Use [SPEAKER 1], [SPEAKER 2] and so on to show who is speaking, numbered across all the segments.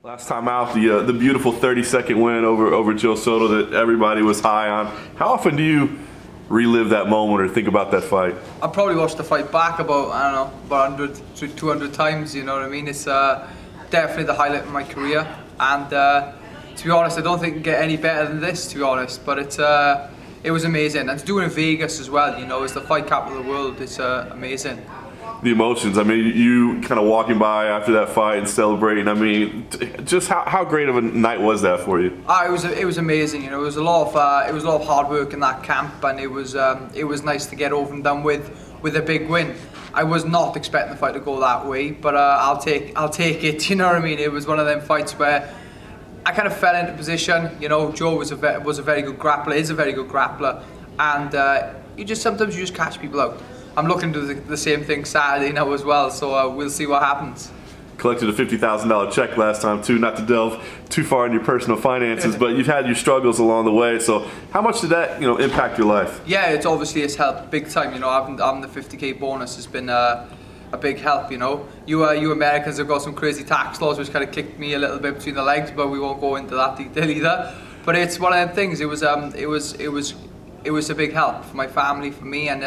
[SPEAKER 1] Last time out, the beautiful 30-second win over Joe Soto that everybody was high on. How often do you relive that moment or think about that fight?
[SPEAKER 2] I probably watched the fight back about, I don't know, about 100 to 200 times, you know what I mean? It's definitely the highlight of my career, and to be honest, I don't think it can get any better than this, to be honest, but it was amazing. And to do it in Vegas as well, you know, it's the fight capital of the world, it's amazing.
[SPEAKER 1] The emotions, I mean, you kind of walking by after that fight and celebrating, I mean, just how great of a night was that for you?
[SPEAKER 2] It was amazing, you know, it was a lot of hard work in that camp, and it was nice to get over and done with a big win. I was not expecting the fight to go that way, but I'll take it, you know what I mean? It was one of them fights where I kind of fell into position, you know. Joe was a very good grappler, is a very good grappler, and sometimes you just catch people out. I'm looking to do the same thing Saturday now as well, so we'll see what happens.
[SPEAKER 1] Collected a $50,000 check last time too, not to delve too far into your personal finances, but you've had your struggles along the way, so how much did that, you know, impact your life?
[SPEAKER 2] Yeah, it's helped big time, you know. Having the 50k bonus has been a big help, you know. You Americans have got some crazy tax laws which kind of kicked me a little bit between the legs, but we won't go into that detail either. But it's one of them things. It was a big help for my family, for me, and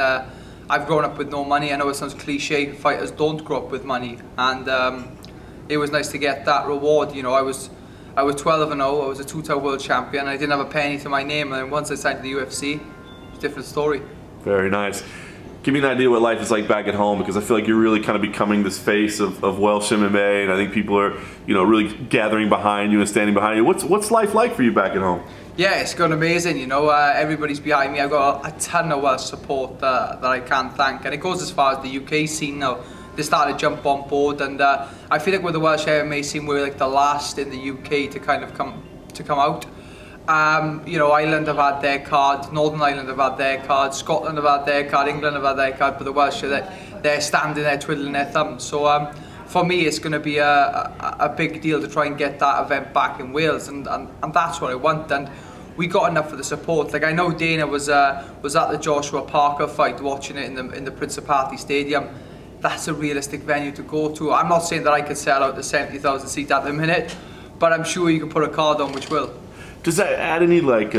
[SPEAKER 2] I've grown up with no money. I know it sounds cliche, fighters don't grow up with money, and it was nice to get that reward. You know, I was 12-0, I was a two-time world champion, I didn't have a penny to my name, and then once I signed to the UFC, it's a different story.
[SPEAKER 1] Very nice. Give me an idea what life is like back at home, because I feel like you're really kind of becoming this face of Welsh MMA, and I think people are, you know, really gathering behind you and standing behind you. What's life like for you back at home?
[SPEAKER 2] Yeah, it's gone amazing, you know. Everybody's behind me. I've got a ton of Welsh support that I can't thank, and it goes as far as the UK scene now. They started to jump on board, and I feel like with the Welsh MMA scene, we're like the last in the UK to kind of come out. You know, Ireland have had their card, Northern Ireland have had their card, Scotland have had their card, England have had their card, but the Welsh they're standing there twiddling their thumbs. So for me, it's going to be a big deal to try and get that event back in Wales, and that's what I want. And we got enough of the support. Like, I know Dana was at the Joshua Parker fight, watching it in the Principality Stadium. That's a realistic venue to go to. I'm not saying that I could sell out the 70,000 seats at the minute, but I'm sure you can put a card on which will.
[SPEAKER 1] Does that add any like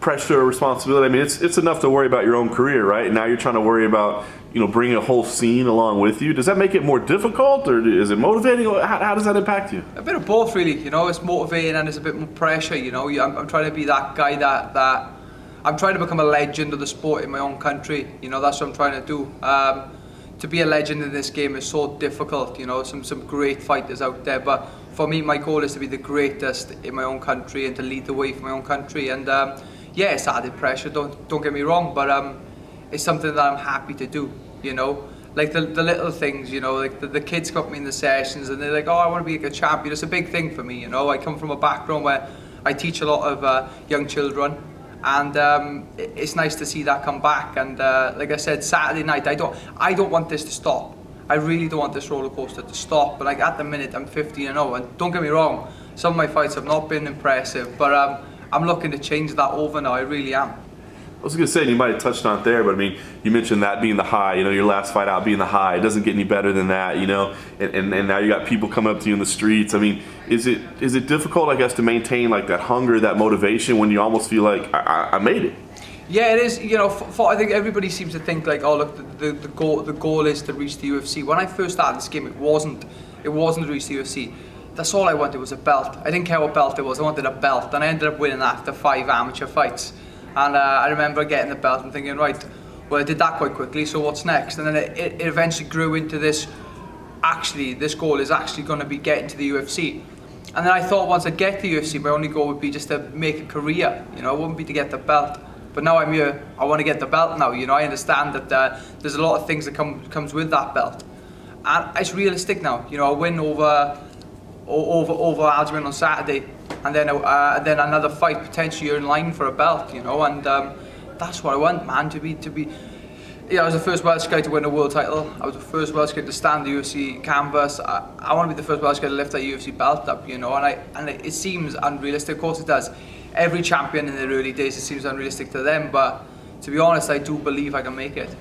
[SPEAKER 1] pressure or responsibility? I mean, it's enough to worry about your own career, right? And now you're trying to worry about, you know, bringing a whole scene along with you. Does that make it more difficult, or is it motivating? How does that impact you?
[SPEAKER 2] A bit of both, really. You know, it's motivating and it's a bit more pressure. You know, I'm trying to be that guy that I'm trying to become a legend of the sport in my own country. You know, that's what I'm trying to do. To be a legend in this game is so difficult. You know, some great fighters out there, but for me, my goal is to be the greatest in my own country and to lead the way for my own country. And yeah, it's added pressure. Don't get me wrong, but it's something that I'm happy to do. You know, like the little things. You know, like the kids got me in the sessions and they're like, "Oh, I want to be like a champion." It's a big thing for me. You know, I come from a background where I teach a lot of young children, and it's nice to see that come back. And like I said, Saturday night, I don't want this to stop. I really don't want this roller coaster to stop. But like at the minute, I'm 15-0, and don't get me wrong, some of my fights have not been impressive, but I'm looking to change that over now. I really am.
[SPEAKER 1] I was going to say, and you might have touched on it there, but I mean, you mentioned that being the high, you know, your last fight out being the high. It doesn't get any better than that, you know, and now you got people coming up to you in the streets. I mean, is it difficult, I guess, to maintain like that hunger, that motivation when you almost feel like, I made it?
[SPEAKER 2] Yeah, it is. You know, I think everybody seems to think like, oh look, the goal is to reach the UFC. When I first started this game, it wasn't to reach the UFC. That's all I wanted was a belt. I didn't care what belt it was. I wanted a belt, and I ended up winning after 5 amateur fights. And I remember getting the belt and thinking, right, well, I did that quite quickly, so what's next? And then it eventually grew into this, actually, this goal is actually going to be getting to the UFC. And then I thought once I get to the UFC, my only goal would be just to make a career. You know, it wouldn't be to get the belt. But now I'm here, I want to get the belt now. You know, I understand that there's a lot of things that comes with that belt. And it's realistic now. You know, I win over Aljamain on Saturday, and then another fight potentially you're in line for a belt, you know, and that's what I want, man, to be. Yeah, I was the first Welsh guy to win a world title. I was the first Welsh guy to stand the UFC canvas. I want to be the first Welsh guy to lift that UFC belt up, you know, and it seems unrealistic. Of course it does. Every champion in their early days, it seems unrealistic to them, but to be honest, I do believe I can make it.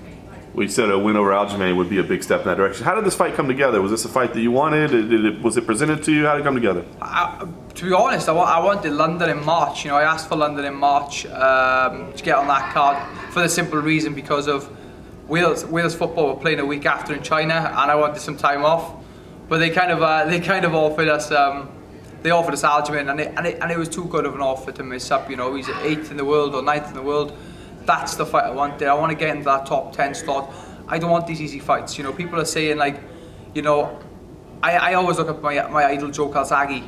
[SPEAKER 1] we said a win over Aljamain would be a big step in that direction. How did this fight come together? Was this a fight that you wanted? Was it presented to you? How did it come together?
[SPEAKER 2] To be honest, I wanted London in March. I asked for London in March to get on that card for the simple reason because of Wales football were playing a week after in China, and I wanted some time off. But they kind of offered us Aljamain, and it was too good of an offer to miss up. He's 8th in the world or 9th in the world. That's the fight I wanted. I want to get into that top 10 slot. I don't want these easy fights. People are saying like, I always look at my idol Joe Calzaghe,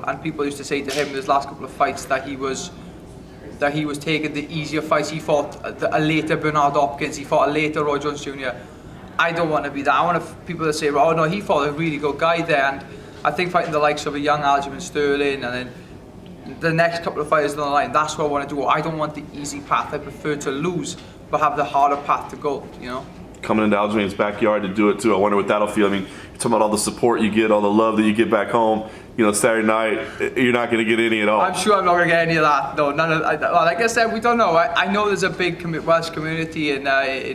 [SPEAKER 2] and people used to say to him his last couple of fights that he was taking the easier fights. He fought a later Bernard Hopkins, he fought a later Roy Jones Jr. I don't want to be that. I want people to say, oh no, he fought a really good guy there, and I think fighting the likes of a young Aljamain Sterling and then the next couple of fighters down the line, that's what I want to do. I don't want the easy path. I prefer to lose, but have the harder path to go,
[SPEAKER 1] Coming into Aljamain's backyard to do it too, I wonder what that'll feel. I mean, you're talking about all the support you get, all the love that you get back home. Saturday night, you're not going to get any at all.
[SPEAKER 2] I'm sure I'm not going to get any of that. No, none of. Like I said, we don't know. I know there's a big Welsh community in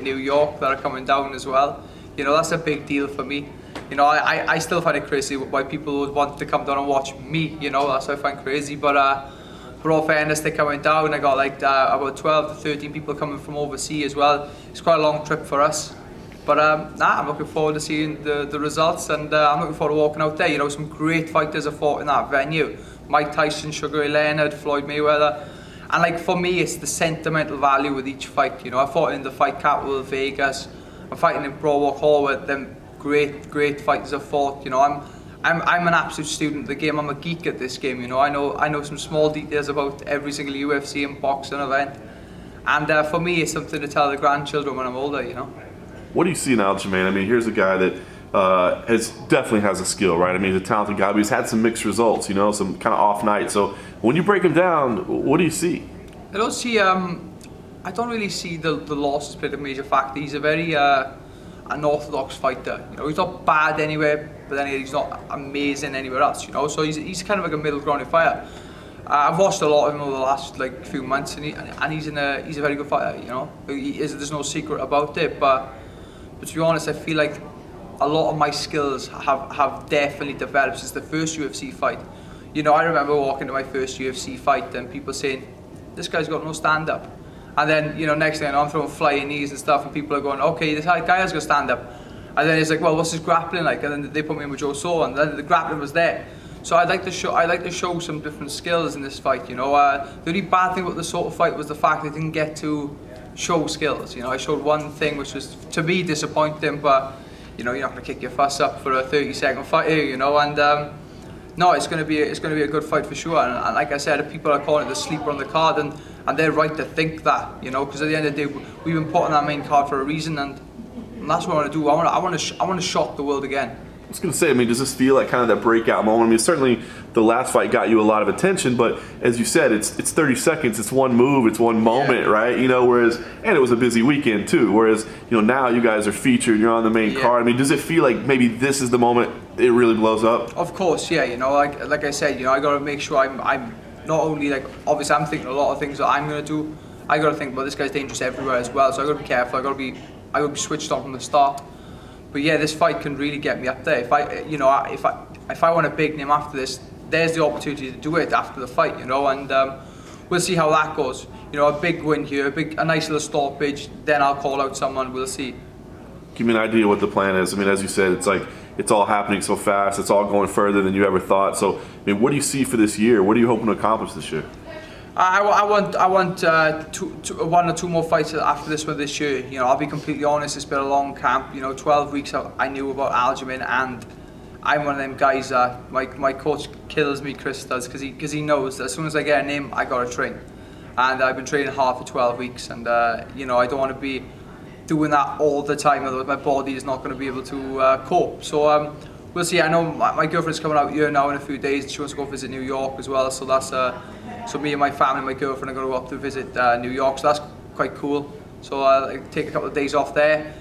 [SPEAKER 2] New York that are coming down as well. That's a big deal for me. I still find it crazy why people would want to come down and watch me. That's what I find crazy. But for all fairness, they're coming down. I got like about 12 to 13 people coming from overseas as well. It's quite a long trip for us. But I'm looking forward to seeing the results, and I'm looking forward to walking out there. Some great fighters have fought in that venue. Mike Tyson, Sugar Ray Leonard, Floyd Mayweather. And like for me, it's the sentimental value with each fight. I fought in the fight capital of Vegas. I'm fighting in Broadwalk Hall with them great fighters have fought. I'm an absolute student of the game. I'm a geek at this game. I know some small details about every single UFC and boxing event. And for me, it's something to tell the grandchildren when I'm older.
[SPEAKER 1] What do you see in Aljamain? I mean, here's a guy that definitely has a skill, right? I mean, he's a talented guy, but he's had some mixed results, some kind of off nights. So when you break him down, what do you see?
[SPEAKER 2] I don't see. I don't really see the losses played a major factor. He's a very unorthodox fighter. He's not bad anywhere, but then he's not amazing anywhere else. So he's kind of like a middle ground fighter. I've watched a lot of him over the last few months, and he's a very good fighter. There's no secret about it, but to be honest, I feel like a lot of my skills have definitely developed since the first UFC fight. I remember walking to my first UFC fight and people saying, this guy's got no stand-up. And then, next thing I know, I'm throwing flying knees and stuff, and people are going, okay, this guy has got stand-up. And then it's like, well, what's his grappling like? And then they put me in with Joe Saw, and then the grappling was there. So I'd like to show some different skills in this fight. The only bad thing about the sort of fight was the fact I didn't get to show skills. I showed one thing which was to me disappointing, but you're not going to kick your fuss up for a 30-second fight here, and no, it's going to be a good fight for sure. And like I said, people are calling it the sleeper on the card, and they're right to think that, because at the end of the day, we've been put on that main card for a reason, and that's what I want to do. I want to shock the world again.
[SPEAKER 1] I was going to say, I mean, does this feel like kind of that breakout moment? I mean, certainly the last fight got you a lot of attention, but as you said, it's 30 seconds, it's one move, it's one moment, right? Whereas, and it was a busy weekend too, whereas, now you guys are featured, you're on the main card. I mean, does it feel like maybe this is the moment it really blows up?
[SPEAKER 2] Of course, yeah, like I said, I got to make sure I'm not only obviously I'm thinking a lot of things that I'm going to do, I got to think, well, this guy's dangerous everywhere as well, so I got to be careful, I got to be switched on from the start. But yeah, this fight can really get me up there. If I want a big name after this, there's the opportunity to do it after the fight, and we'll see how that goes. A big win here, a nice little stoppage, then I'll call out someone, we'll see.
[SPEAKER 1] Give me an idea what the plan is. I mean, as you said, it's like, it's all happening so fast, it's all going further than you ever thought. So, I mean, what do you see for this year? What are you hoping to accomplish this year?
[SPEAKER 2] I want 1 or 2 more fights after this one this year. I'll be completely honest, it's been a long camp. 12 weeks I knew about Aljamain, and I'm one of them guys that my coach kills me, Chris does, because he knows that as soon as I get a name, I gotta train. And I've been training hard for 12 weeks, and I don't want to be doing that all the time, otherwise my body is not going to be able to cope. So we'll see. I know my girlfriend's coming out here now in a few days. She wants to go visit New York as well, so that's so me and my family and my girlfriend are going to go up to visit New York, so that's quite cool. So I'll take a couple of days off there.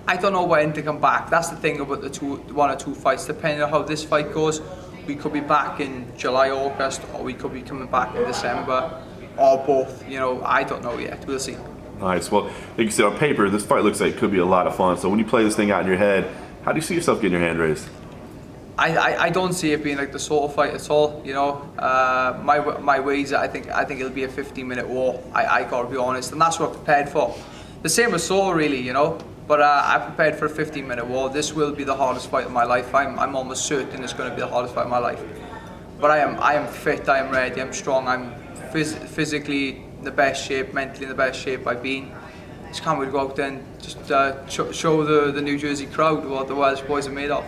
[SPEAKER 2] I don't know when to come back. That's the thing about the 1 or 2 fights. Depending on how this fight goes, we could be back in July, August, or we could be coming back in December, or both. I don't know yet. We'll see.
[SPEAKER 1] Nice. Well, like you said, on paper, this fight looks like it could be a lot of fun. So when you play this thing out in your head, how do you see yourself getting your hand raised?
[SPEAKER 2] I don't see it being like the sort of fight at all, you know. My ways, I think it'll be a 15-minute war. I gotta be honest, and that's what I'm prepared for. The same as Saul, really, you know. But I'm prepared for a 15-minute war. This will be the hardest fight of my life. I'm almost certain it's going to be the hardest fight of my life. But I am fit. I am ready. I'm strong. I'm physically in the best shape, mentally in the best shape I've been. Just can't wait to go out there and just show the New Jersey crowd what the Welsh boys are made of.